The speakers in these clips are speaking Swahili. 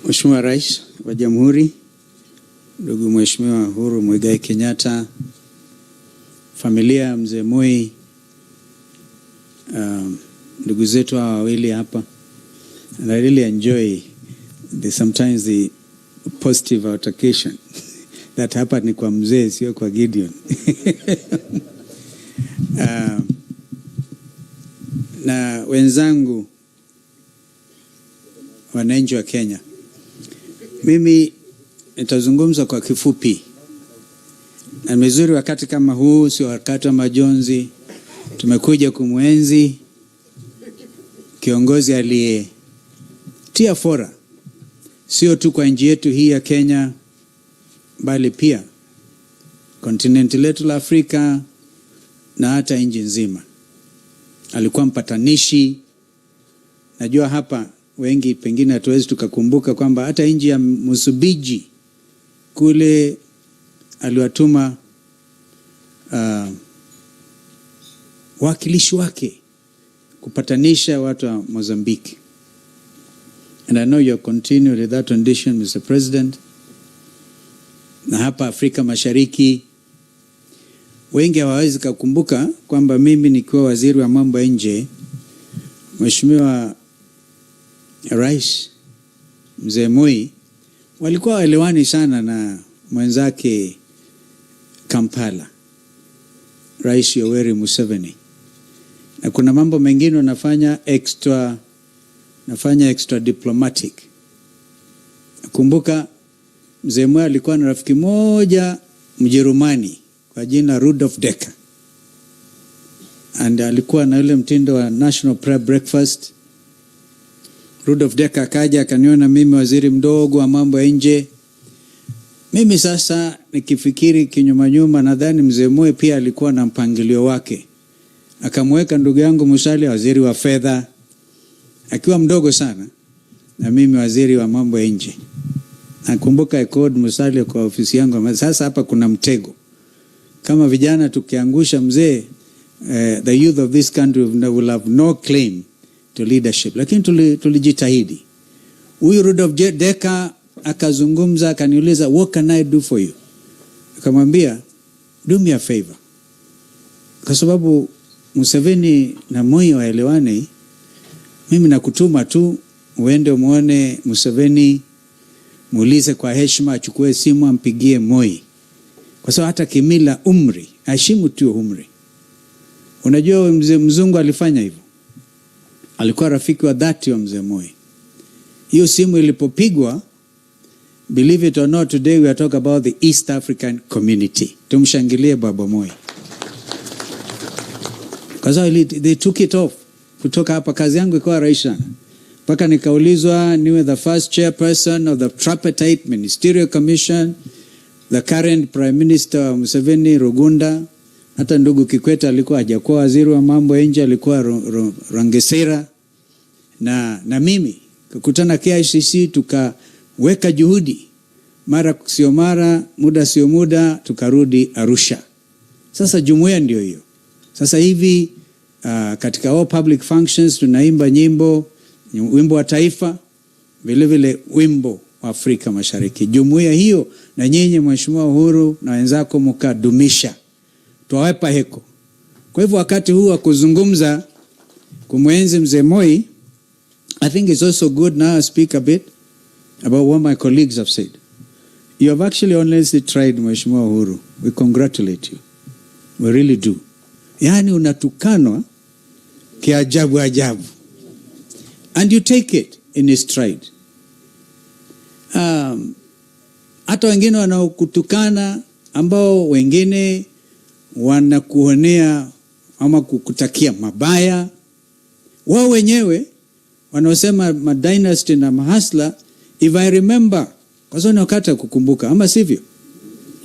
Mheshimiwa Rais wa Jamhuri, ndugu Mheshimiwa Uhuru Muigai Kenyatta, familia ya Mzee Moi, ndugu zetu hawa wawili hapa. And I really enjoy sometimes the positive altercation that hapa ni kwa mzee, sio kwa Gideon. Na wenzangu wananchi wa Kenya, mimi nitazungumza kwa kifupi. Na mzuri wakati kama huu, sio wakati wa majonzi. Tumekuja kumwenzi kiongozi aliyetia fora sio tu kwa nchi yetu hii ya Kenya, bali pia kontinenti letu la Afrika na hata nchi nzima. Alikuwa mpatanishi. Najua hapa wengi pengine hatuwezi tukakumbuka kwamba hata nchi ya Msumbiji kule aliwatuma wakilishi wake kupatanisha watu wa Mozambique. And I know you continue with that tradition, Mr. President. Na hapa Afrika Mashariki wengi hawawezi kukumbuka kwamba mimi nikiwa waziri wa mambo ya nje, Mheshimiwa Rais Mzee Moi walikuwa waelewani sana na mwenzake Kampala, Rais Yoweri Museveni. Na kuna mambo mengine nafanya extra diplomatic. Nakumbuka Mzee Moi alikuwa na rafiki moja Mjerumani kwa jina Ruto. And alikuwa na yule mtindo wa National Prayer Breakfast. Ruto akaja akaniona mimi waziri mdogo wa mambo ya nje. Mimi sasa nikifikiri kinyuma nyuma, nadhani Mzee Moi pia alikuwa na mpangilio wake. Akamweka ndugu yangu Musalia waziri wa fedha akiwa mdogo sana, na mimi waziri wa mambo ya nje. Nakumbuka code Musalia kwa ofisi yangu. Sasa hapa kuna mtego. Kama vijana tukiangusha mzee, the youth of this country will have no claim to leadership. Lakini tulijitahidi. Huyu Ruto akazungumza, akaniuliza, what can I do for you? Akamwambia, do me a favor. Kwa sababu Museveni na Moi waelewane, mimi nakutuma tu uende muone Museveni, muulize kwa heshima, achukue simu ampigie Moi. Kwa sababu hata kimila umri, heshimu tu umri. Unajua mzee mzungu alifanya hivyo. Alikuwa rafiki wa dhati wa Mzee Moi. Hiyo simu ilipopigwa, believe it or not, today we are talking about the East African community. Tumshangilie Baba Moi. Kwa sababu they took it off. Kutoka hapa kazi yangu ikawa rahisi sana. Mpaka nikaulizwa niwe the first chairperson of the Tripartite Ministerial Commission. The current Prime Minister Museveni Rugunda, hata ndugu Kikwete alikuwa hajakuwa waziri wa mambo ya nje, alikuwa Rangesera. Na mimi kukutana KICC, tukaweka juhudi, mara sio mara, muda sio muda, tukarudi Arusha. Sasa jumuiya ndio hiyo. Sasa hivi katika all public functions tunaimba nyimbo, wimbo wa taifa, vile vile wimbo wa Afrika Mashariki. Jumuiya hiyo na nyinyi Mheshimiwa Uhuru na wenzako mkadumisha. Tuwawepa heko. Kwa hivyo wakati huu wa kuzungumza kumwenzi Mzee Moi, I think it's also good now I speak a bit about what my colleagues have said. You have actually honestly tried, Mheshimiwa Uhuru. We congratulate you. We really do. Yani unatukanwa kiajabu ajabu. And you take it in his stride. Hata wengine wanaokutukana, ambao wengine wanakuonea ama kukutakia mabaya, wao wenyewe wanaosema madynasty na mahasla, if I remember, kwa sababu wakati kukumbuka ama sivyo,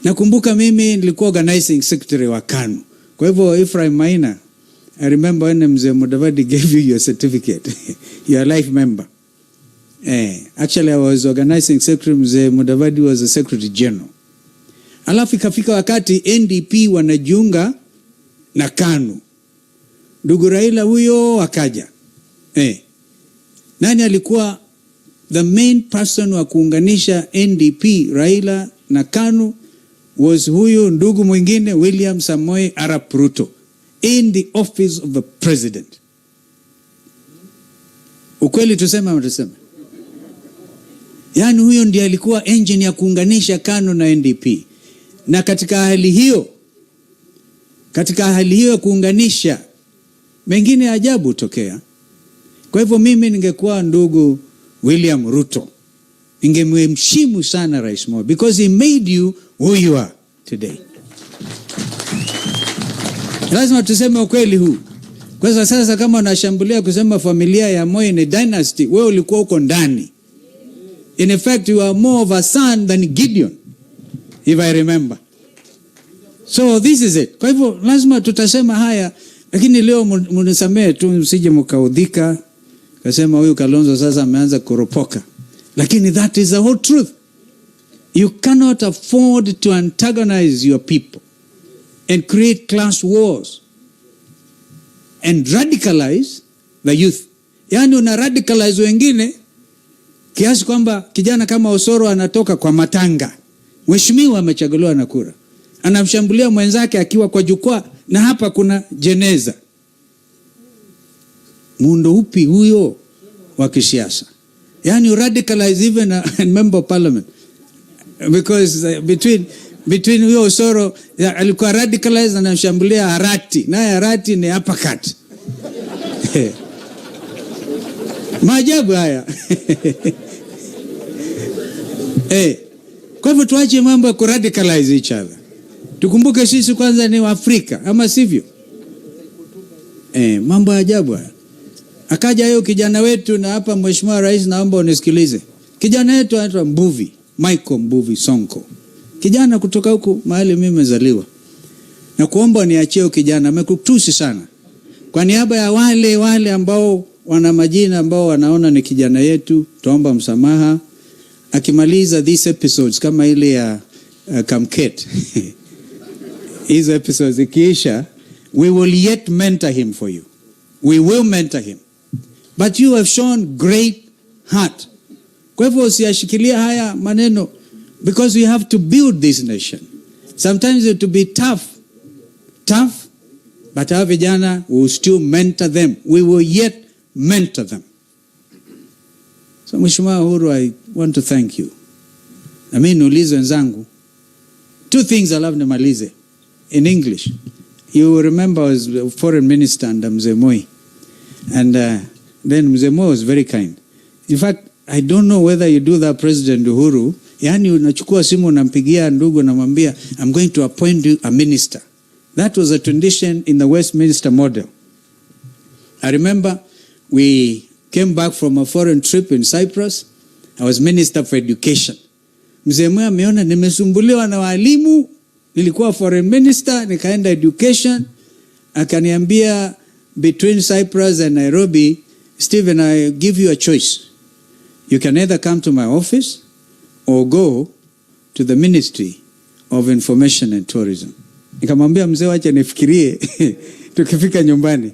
nakumbuka mimi nilikuwa organizing secretary wa KANU. Kwa hivyo Ephraim Maina, I remember when Mzee Mudavadi gave you your certificate. You are a life member. Actually I was organizing secretary, Mzee Mudavadi was the secretary general. Alafu ikafika wakati NDP wanajiunga na KANU. Ndugu Raila huyo akaja. Nani alikuwa the main person wa kuunganisha NDP, Raila na KANU? Was huyu ndugu mwingine William Samoei Arap Ruto in the office of the president. Ukweli tuseme ama tuseme? Yani huyo ndiye alikuwa engine ya kuunganisha KANU na NDP. Na katika hali hiyo ya kuunganisha, mengine ajabu tokea. Kwa hivyo mimi ningekuwa ndugu William Ruto, ningemheshimu sana Rais Moi, because he made you who you are today. Lazima tuseme ukweli huu. Kwa sasa kama unashambulia kusema familia ya Moi ni dynasty, wewe ulikuwa uko ndani. In effect, you are more of a son than Gideon, if I remember. So this is it. Kwa hivyo lazima tutasema haya, lakini leo munisamee tu msije mkaudhika kasema huyu Kalonzo sasa ameanza kuropoka. Lakini that is the whole truth. You cannot afford to antagonize your people and create class wars and radicalize the youth. Yani una radicalize wengine kiasi kwamba kijana kama Osoro anatoka kwa matanga, mheshimiwa amechaguliwa na kura, anamshambulia mwenzake akiwa kwa jukwaa, na hapa kuna jeneza. Muundo upi huyo wa kisiasa? Yani you radicalize even a member of parliament, because between huyo Osoro alikuwa radicalized, anamshambulia Harati, naye Harati ni uppercut. Maajabu haya. Kwa hivyo tuache mambo ya kuradicalize each other. Tukumbuke sisi kwanza ni Waafrika, ama sivyo? Mambo ya ajabu haya. Akaja hiyo kijana wetu, na hapa Mheshimiwa Rais naomba unisikilize. Kijana wetu anaitwa Michael Mbuvi Sonko. Kijana kutoka huko mahali mimi nimezaliwa. Na kuomba niachie kijana, amekutusi sana. Kwa niaba ya wale ambao wana majina ambao wanaona ni kijana yetu, tuomba msamaha. Akimaliza these episodes kama ile ya Kamket. Hizo episodes ikiisha, we will yet mentor him for you. We will mentor him. But you have shown great heart. Kwa hivyo usiyashikilia haya maneno, because we have to build this nation. Sometimes it will be tough, but our vijana will still mentor them. We will yet mentor them. So Mheshimiwa Uhuru, I want to thank you. Na mimi niulize wenzangu 2 things alafu nimalize in English. You remember I was a foreign minister under Mzee Moi. And then Mzee Moi was very kind. In fact, I don't know whether you do that, President Uhuru. Yani unachukua simu unampigia ndugu na mwambia, I'm going to appoint you a minister. That was a tradition in the Westminster model. I remember we came back from a foreign trip in Cyprus. I was Minister for Education. Mzee Moi ameona nimesumbuliwa na walimu, nilikuwa foreign minister, nikaenda education. Akaniambia, between Cyprus and Nairobi, Stephen, I give you a choice. You can either come to my office or go to the Ministry of Information and Tourism. Nikamwambia mzee, wacha nifikirie tukifika nyumbani.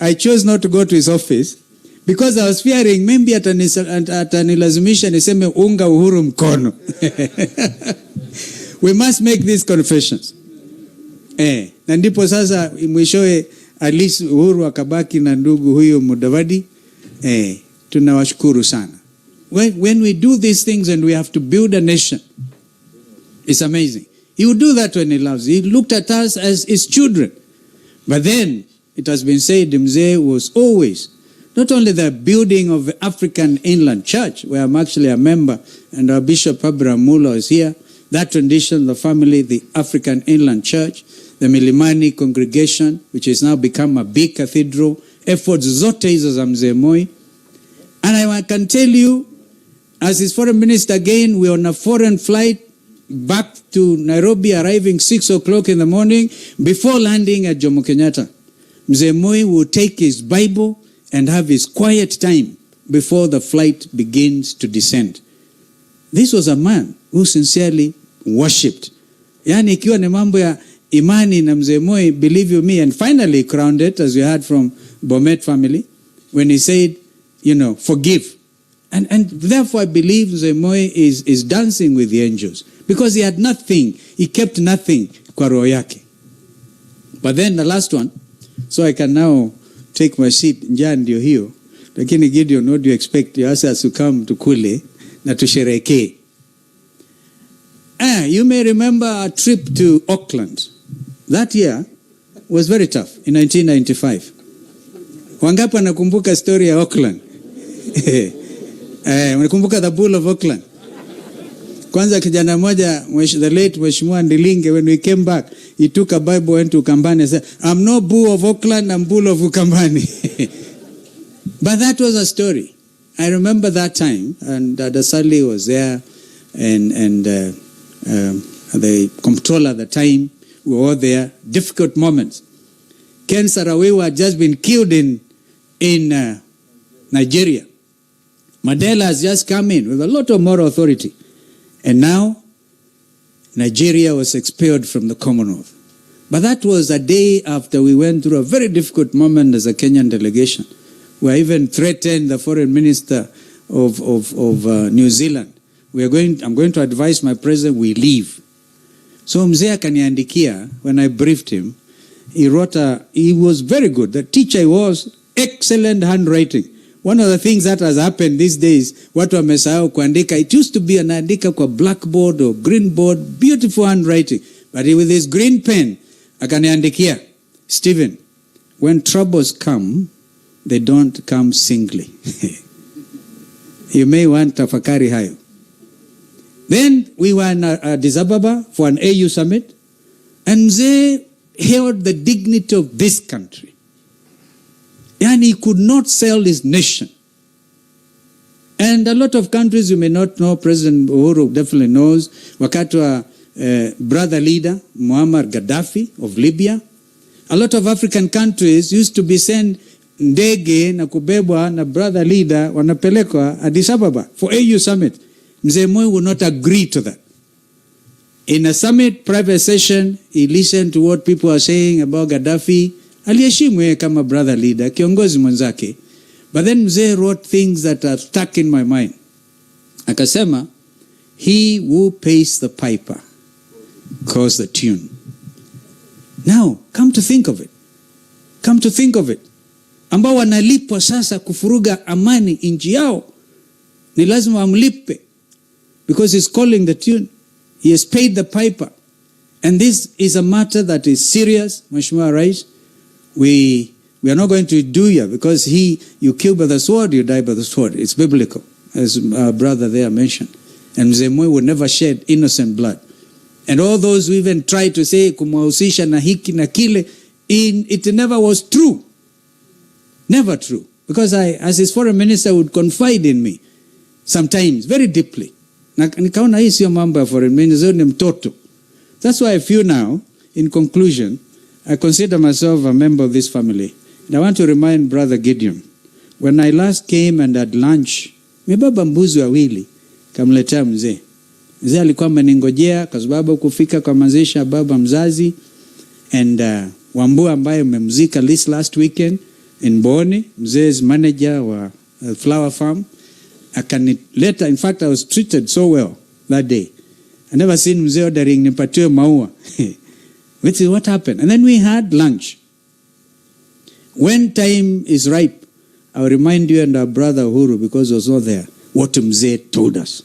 I chose not to go to his office because I was fearing maybe atanilazimisha niseme unga Uhuru mkono. We must make these confessions. Na ndipo sasa mwishowe at least Uhuru akabaki na ndugu huyo Mudavadi. Tunawashukuru sana. When we do these things and we have to build a nation, it's amazing. He would do that when he loves. He looked at us as his children. But then it has been said Mzee was always not only the building of the African Inland Church, where I'm actually a member, and our Bishop Abraham Mulo is here, that tradition, the family, the African Inland Church, the Milimani congregation, which has now become a big cathedral, efforts zote hizo za Mzee Moi. And I can tell you, as his foreign minister again, we're on a foreign flight back to Nairobi, arriving 6 o'clock in the morning. Before landing at Jomo Kenyatta, Mzee Moi will take his Bible and have his quiet time before the flight begins to descend. This was a man who sincerely worshipped. Yani ikiwa ni mambo ya imani na Mzee Moi, believe you me, and finally crowned it, as we heard from Bomet family, when he said, forgive. And therefore I believe Mzee Moi is dancing with the angels. Because he had nothing. He kept nothing kwa roho yake. But then the last one, so I can now take my seat. Njaa ndio hiyo. Lakini Gideon, what do you expect? You ask us to come to Kule na tusherehekee. You may remember a trip to Auckland. That year was very tough, in 1995. Wangapi wanakumbuka story ya Auckland? Wanakumbuka the Bull of Auckland? Kwanza kijana moja, the late Mheshimiwa Ndilinge, when we came back, he took a Bible, went to Ukambani and said, I'm no Bull of Auckland, I'm Bull of Ukambani. But that was a story. I remember that time, and Dasali was there, and the comptroller at the time, we were all there. Difficult moments. Ken Sarawiwa had just been killed in Nigeria. Mandela has just come in with a lot of moral authority. And now, Nigeria was expelled from the Commonwealth. But that was a day after we went through a very difficult moment as a Kenyan delegation. We even threatened the foreign minister of New Zealand. I'm going to advise my president, we leave. So Mzee akaniandikia, when I briefed him, he was very good. The teacher was excellent handwriting. One of the things that has happened these days, watu wamesahau kuandika. It used to be anaandika kwa blackboard or green board, beautiful handwriting. But with his green pen, akaniandikia, Stephen, when troubles come, they don't come singly. You may want tafakari hayo. Then we were in Addis Ababa for an AU summit, and Mzee held the dignity of this country. And he could not sell his nation. And a lot of countries you may not know, President Uhuru definitely knows, wakati wa brother leader, Muammar Gaddafi of Libya. A lot of African countries used to be sent ndege na kubebwa na brother leader wanapelekwa Addis Ababa for AU summit. Mzee Moi would not agree to that. In a summit private session, he listened to what people are saying about Gaddafi. Aliheshimu yeye kama brother leader, kiongozi mwenzake. But then Mzee wrote things that are stuck in my mind. Akasema, he who pays the piper calls the tune. Now, come to think of it. Come to think of it. Ambao wanalipwa sasa kufuruga amani nchi yao, ni lazima wamlipe. Because he's calling the tune. He has paid the piper. And this is a matter that is serious, Mheshimiwa Rais. We are not going to do here because you kill by the sword, you die by the sword. It's biblical, as our brother there mentioned. And Mzee Moi would never shed innocent blood. And all those who even try to say kumwahusisha na hiki na kile, it never was true. Never true. Because I, as his foreign minister, would confide in me sometimes very deeply. Na nikaona hii sio mambo ya foreign minister, ni mtoto. That's why I feel now, in conclusion, I consider myself a member of this family. And I want to remind Brother Gideon, when I last came and had lunch, mebaba mbuzi wawili, kamletea mzee. Mzee alikuwa ameningojea kwa sababu kufika kwa mazishi ya baba mzazi, and Wambu ambaye umemzika this last weekend in Boni, mzee's manager wa flower farm, akanileta. In fact, I was treated so well that day. I never seen mzee ordering nipatiwe maua. Which is what happened. And then we had lunch. When time is ripe, I'll remind you and our brother Uhuru, because he was not there, what mzee told us.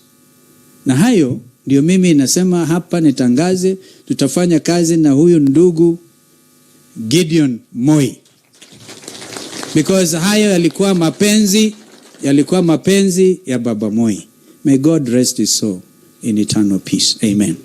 Na hayo ndio mimi nasema hapa nitangaze, tutafanya kazi na huyu ndugu Gideon Moi. Because hayo yalikuwa mapenzi ya Baba Moi. May God rest his soul in eternal peace. Amen.